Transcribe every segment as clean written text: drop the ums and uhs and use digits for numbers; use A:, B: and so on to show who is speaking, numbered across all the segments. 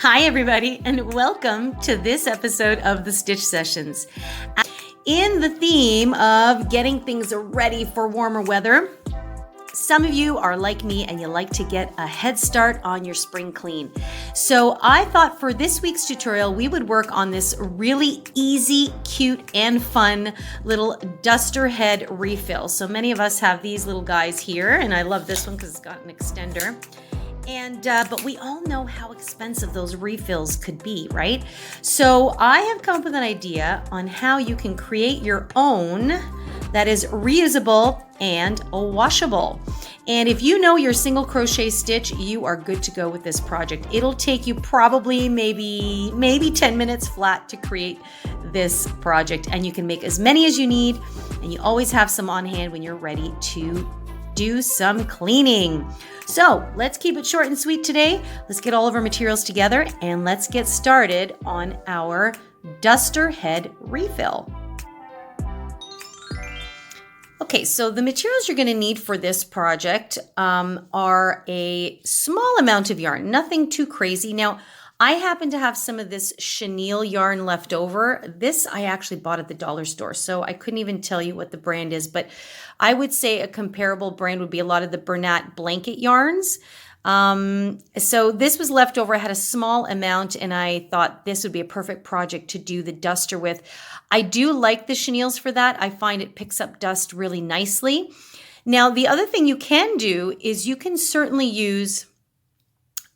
A: Hi everybody, and welcome to this episode of the Stitch Sessions. In the theme of getting things ready for warmer weather, some of you are like me and you like to get a head start on your spring clean. So I thought for this week's tutorial, we would work on this really easy, cute, and fun little duster head refill. So many of us have these little guys here, and I love this one because it's got an extender. But we all know how expensive those refills could be, right? So I have come up with an idea on how you can create your own that is reusable and washable. And if you know your single crochet stitch, you are good to go with this project. It'll take you probably maybe 10 minutes flat to create this project, and you can make as many as you need, and you always have some on hand when you're ready to do some cleaning. So let's keep it short and sweet today. Let's get all of our materials together and let's get started on our duster head refill. Okay, so the materials you're going to need for this project are a small amount of yarn, nothing too crazy. Now, I happen to have some of this chenille yarn left over. This I actually bought at the dollar store, so I couldn't even tell you what the brand is, but I would say a comparable brand would be a lot of the Bernat blanket yarns. So this was left over. I had a small amount, and I thought this would be a perfect project to do the duster with. I do like the chenilles for that. I find it picks up dust really nicely. Now, the other thing you can do is you can certainly use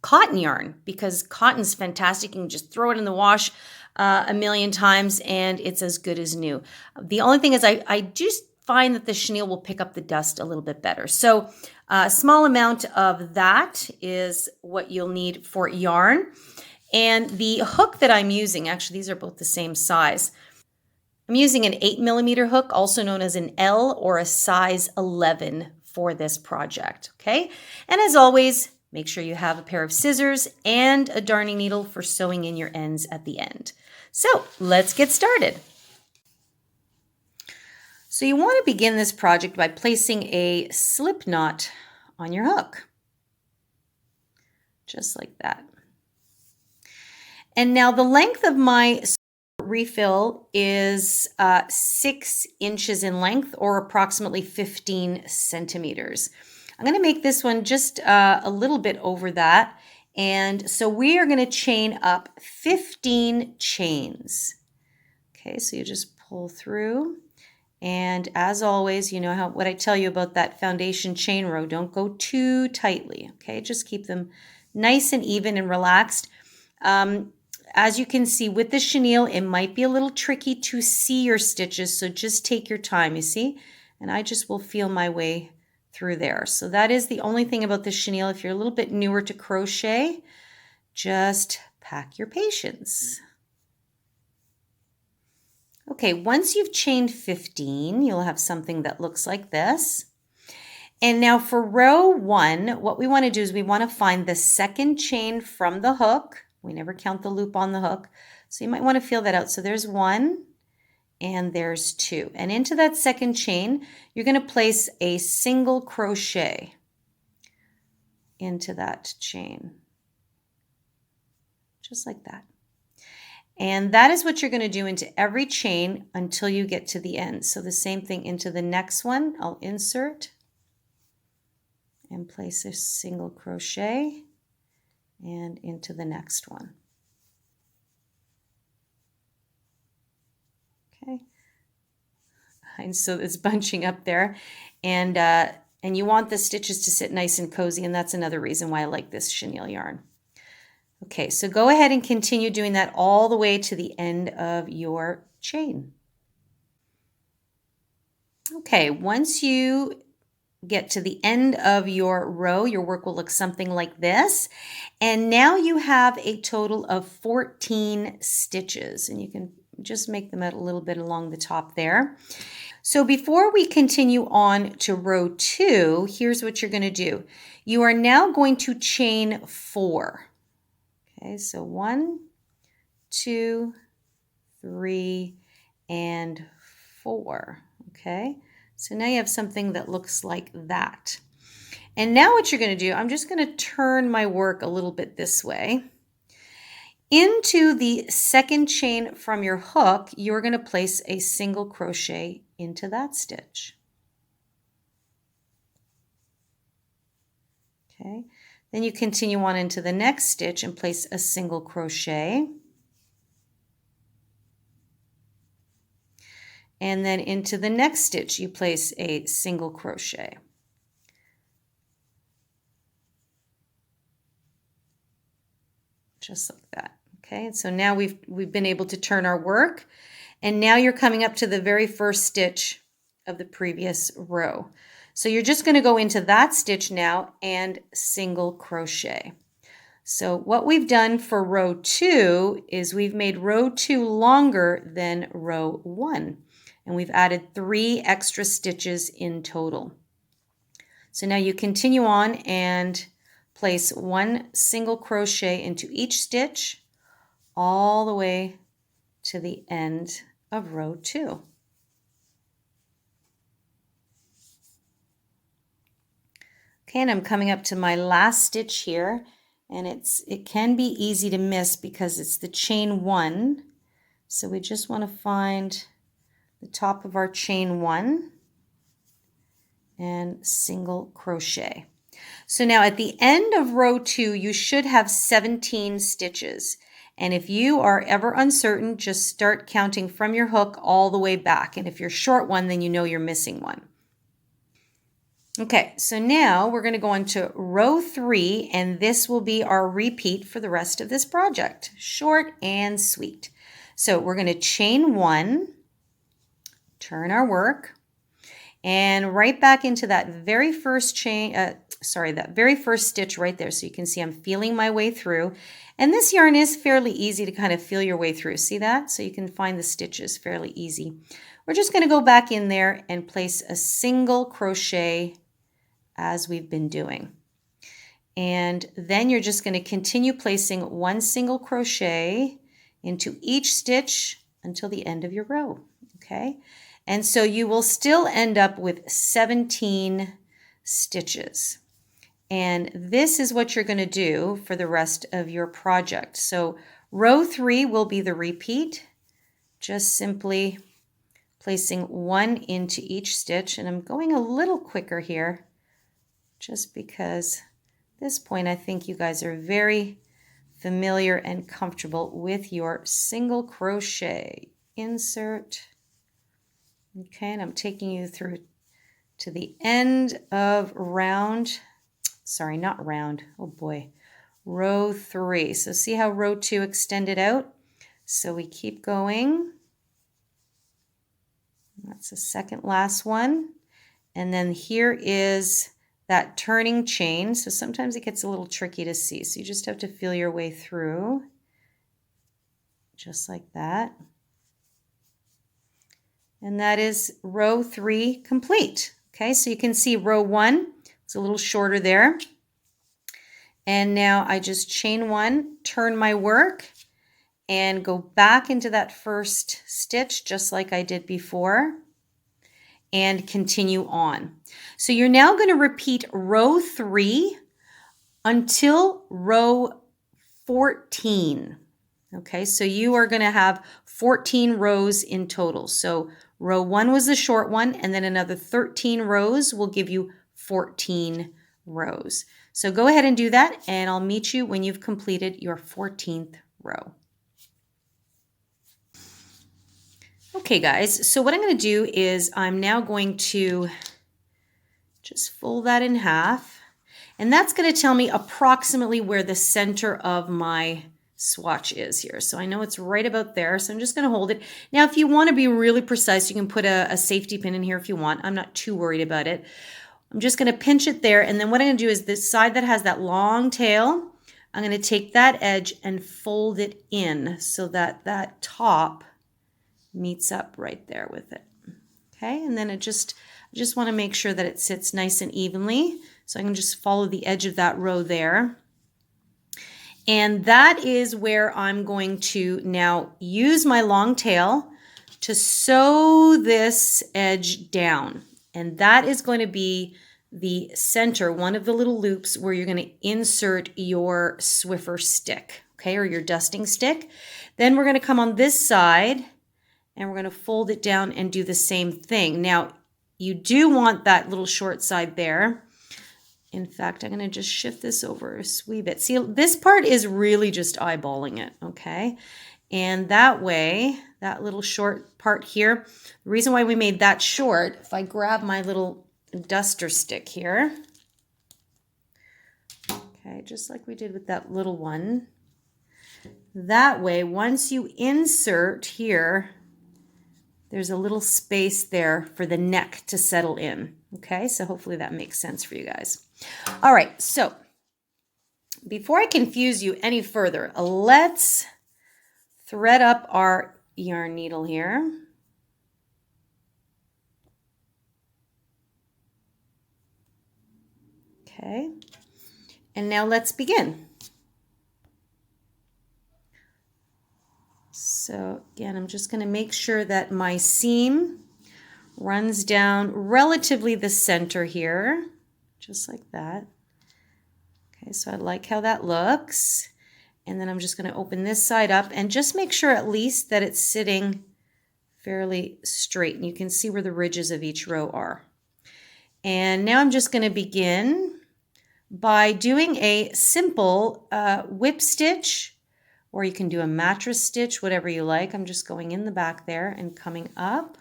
A: cotton yarn, because cotton's fantastic. You can just throw it in the wash a million times and it's as good as new. The only thing is I just find that the chenille will pick up the dust a little bit better. So a small amount of that is what you'll need for yarn. And the hook that I'm using, actually these are both the same size. I'm using an 8mm hook, also known as an L or a size 11 for this project, okay? And as always, make sure you have a pair of scissors and a darning needle for sewing in your ends at the end. So let's get started. So you want to begin this project by placing a slip knot on your hook, just like that. And now the length of my refill is 6 inches in length, or approximately 15 centimeters. I'm going to make this one just a little bit over that. And so we are going to chain up 15 chains. Okay, so you just pull through. And as always, you know what I tell you about that foundation chain row. Don't go too tightly. Okay, just keep them nice and even and relaxed. As you can see with the chenille, it might be a little tricky to see your stitches. So just take your time, you see? And I just will feel my way through there. So that is the only thing about the chenille. If you're a little bit newer to crochet, just pack your patience. Okay, once you've chained 15, you'll have something that looks like this. And now for row 1, what we want to do is we want to find the second chain from the hook. We never count the loop on the hook, so you might want to feel that out. So there's 1. And there's 2. And into that second chain, you're going to place a single crochet into that chain, just like that. And that is what you're going to do into every chain until you get to the end. So the same thing into the next one. I'll insert and place a single crochet and into the next one. Okay, and so it's bunching up there, and you want the stitches to sit nice and cozy, and that's another reason why I like this chenille yarn. Okay, so go ahead and continue doing that all the way to the end of your chain. Okay, once you get to the end of your row, your work will look something like this, and now you have a total of 14 stitches, and you can just make them out a little bit along the top there. So before we continue on to row 2, here's what you're going to do. You are now going to chain 4. Okay, so 1, 2, 3, and 4. Okay, so now you have something that looks like that. And now what you're going to do, I'm just going to turn my work a little bit this way. Into the second chain from your hook, you're going to place a single crochet into that stitch. Okay, then you continue on into the next stitch and place a single crochet. And then into the next stitch, you place a single crochet. Just like that. Okay, so now we've been able to turn our work, and now you're coming up to the very first stitch of the previous row. So you're just going to go into that stitch now and single crochet. So what we've done for row 2 is we've made row 2 longer than row 1, and we've added 3 extra stitches in total. So now you continue on and place 1 single crochet into each stitch all the way to the end of row 2. Okay, and I'm coming up to my last stitch here, and it can be easy to miss because it's the chain 1. So we just want to find the top of our chain 1 and single crochet. So now at the end of row 2, you should have 17 stitches. And if you are ever uncertain, just start counting from your hook all the way back. And if you're short one, then you know you're missing one. Okay, so now we're going to go on to row 3, and this will be our repeat for the rest of this project. Short and sweet. So we're going to chain 1, turn our work, and right back into that very first that very first stitch right there. So you can see I'm feeling my way through. And this yarn is fairly easy to kind of feel your way through. See that? So you can find the stitches fairly easy. We're just going to go back in there and place a single crochet as we've been doing. And then you're just going to continue placing 1 single crochet into each stitch until the end of your row. Okay? And so you will still end up with 17 stitches. And this is what you're going to do for the rest of your project. So row 3 will be the repeat, just simply placing 1 into each stitch. And I'm going a little quicker here, just because at this point I think you guys are very familiar and comfortable with your single crochet. Insert. Okay, and I'm taking you through to the end of row 3. So see how row 2 extended out? So we keep going. That's the second last one. And then here is that turning chain. So sometimes it gets a little tricky to see. So you just have to feel your way through, just like that. And that is row 3 complete. Okay, so you can see row 1, it's a little shorter there. And now I just chain 1, turn my work, and go back into that first stitch just like I did before, and continue on. So you're now going to repeat row 3 until row 14. Okay, so you are going to have 14 rows in total. So row 1 was the short one, and then another 13 rows will give you 14 rows. So go ahead and do that, and I'll meet you when you've completed your 14th row. Okay guys, so what I'm going to do is I'm now going to just fold that in half, and that's going to tell me approximately where the center of my swatch is here. So I know it's right about there, so I'm just going to hold it. Now if you want to be really precise, you can put a safety pin in here if you want. I'm not too worried about it. I'm just going to pinch it there, and then what I'm going to do is this side that has that long tail, I'm going to take that edge and fold it in so that that top meets up right there with it. Okay, and then I just want to make sure that it sits nice and evenly, so I can just follow the edge of that row there. And that is where I'm going to now use my long tail to sew this edge down. And that is going to be the center, one of the little loops where you're going to insert your Swiffer stick. okay, or your dusting stick. Then we're going to come on this side and we're going to fold it down and do the same thing. Now, you do want that little short side there. In fact, I'm going to just shift this over a wee bit. See, this part is really just eyeballing it, okay? And that way, that little short part here, the reason why we made that short, if I grab my little duster stick here, okay, just like we did with that little one, that way, once you insert here, there's a little space there for the neck to settle in, okay? So hopefully that makes sense for you guys. All right, so before I confuse you any further, let's thread up our yarn needle here. Okay, and now let's begin. So again, I'm just going to make sure that my seam runs down relatively the center here, just like that. Okay, so I like how that looks. And then I'm just going to open this side up and just make sure at least that it's sitting fairly straight. And you can see where the ridges of each row are. And now I'm just going to begin by doing a simple whip stitch, or you can do a mattress stitch, whatever you like. I'm just going in the back there and coming up.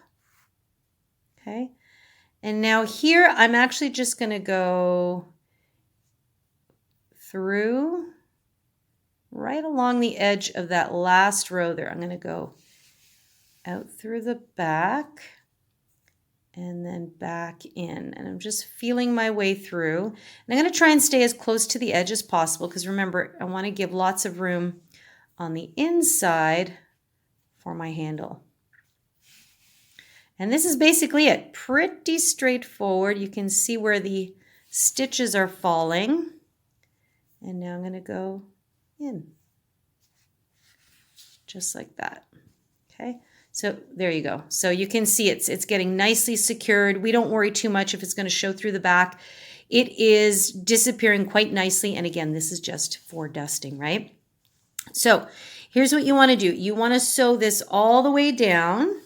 A: Okay. And now here, I'm actually just going to go through right along the edge of that last row there. I'm going to go out through the back and then back in. And I'm just feeling my way through. And I'm going to try and stay as close to the edge as possible because remember, I want to give lots of room on the inside for my handle. And this is basically it. Pretty straightforward. You can see where the stitches are falling. And now I'm going to go in. Just like that. Okay. So there you go. So you can see it's getting nicely secured. We don't worry too much if it's going to show through the back. It is disappearing quite nicely. And again, this is just for dusting, right? So here's what you want to do. You want to sew this all the way down.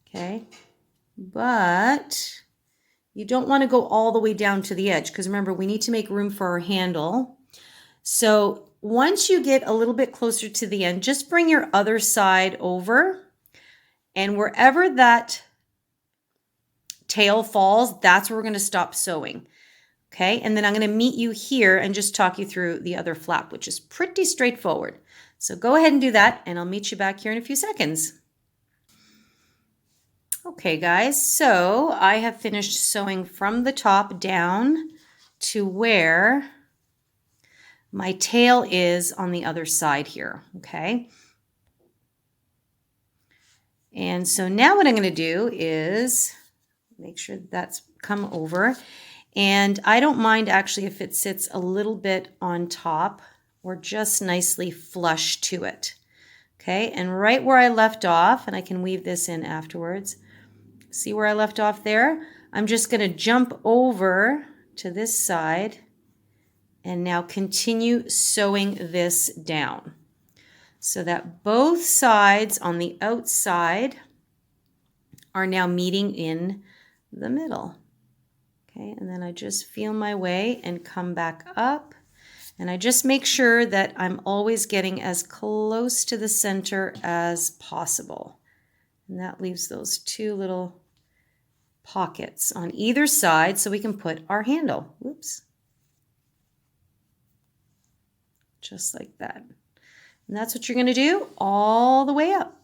A: Okay. But you don't want to go all the way down to the edge because remember, we need to make room for our handle. So once you get a little bit closer to the end, just bring your other side over and wherever that tail falls, that's where we're going to stop sewing. Okay, and then I'm going to meet you here and just talk you through the other flap, which is pretty straightforward. So go ahead and do that, and I'll meet you back here in a few seconds. Okay, guys, so I have finished sewing from the top down to where my tail is on the other side here, okay? And so now what I'm going to do is make sure that's come over. And I don't mind actually if it sits a little bit on top or just nicely flush to it. Okay, and right where I left off, and I can weave this in afterwards, see where I left off there? I'm just going to jump over to this side and now continue sewing this down so that both sides on the outside are now meeting in the middle. Okay, and then I just feel my way and come back up. And I just make sure that I'm always getting as close to the center as possible. And that leaves those two little pockets on either side so we can put our handle. Whoops. Just like that. And that's what you're going to do all the way up.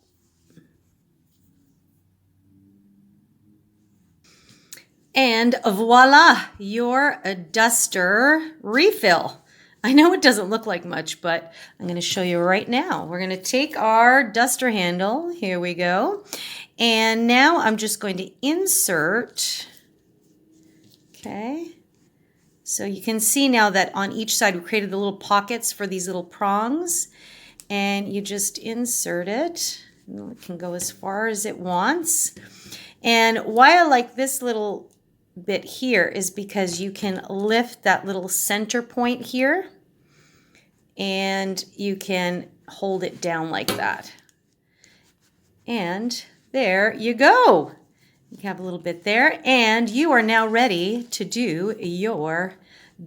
A: And voila, your duster refill. I know it doesn't look like much, but I'm going to show you right now. We're going to take our duster handle. Here we go. And now I'm just going to insert. Okay. So you can see now that on each side we created the little pockets for these little prongs. And you just insert it. It can go as far as it wants. And why I like this little bit here is because you can lift that little center point here and you can hold it down like that. And there you go. You have a little bit there, and you are now ready to do your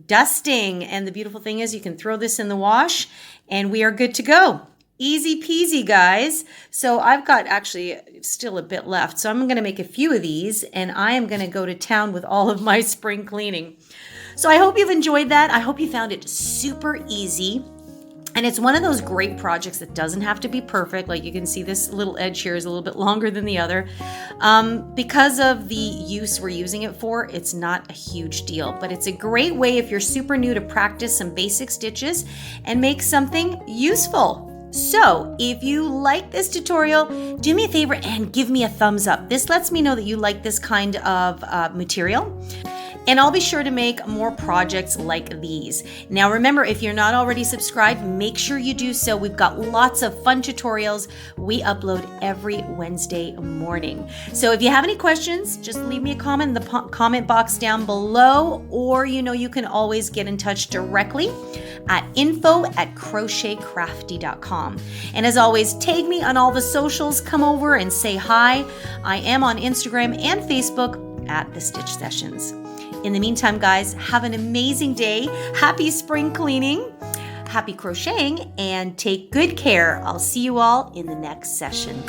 A: dusting. And the beautiful thing is you can throw this in the wash and we are good to go. Easy peasy, guys. So I've got actually still a bit left. So I'm going to make a few of these, and I am going to go to town with all of my spring cleaning. So I hope you've enjoyed that. I hope you found it super easy. And it's one of those great projects that doesn't have to be perfect. Like you can see this little edge here is a little bit longer than the other. Because of the use we're using it for, it's not a huge deal. But it's a great way if you're super new to practice some basic stitches and make something useful. So if you like this tutorial, do me a favor and give me a thumbs up. This lets me know that you like this kind of material. And I'll be sure to make more projects like these. Now remember, if you're not already subscribed, make sure you do so. We've got lots of fun tutorials we upload every Wednesday morning. So if you have any questions, just leave me a comment in the comment box down below, or you can always get in touch directly at info@crochetcrafty.com. And as always, tag me on all the socials, come over and say hi. I am on Instagram and Facebook at The Stitch Sessions. In the meantime, guys, have an amazing day. Happy spring cleaning, happy crocheting, and take good care. I'll see you all in the next session.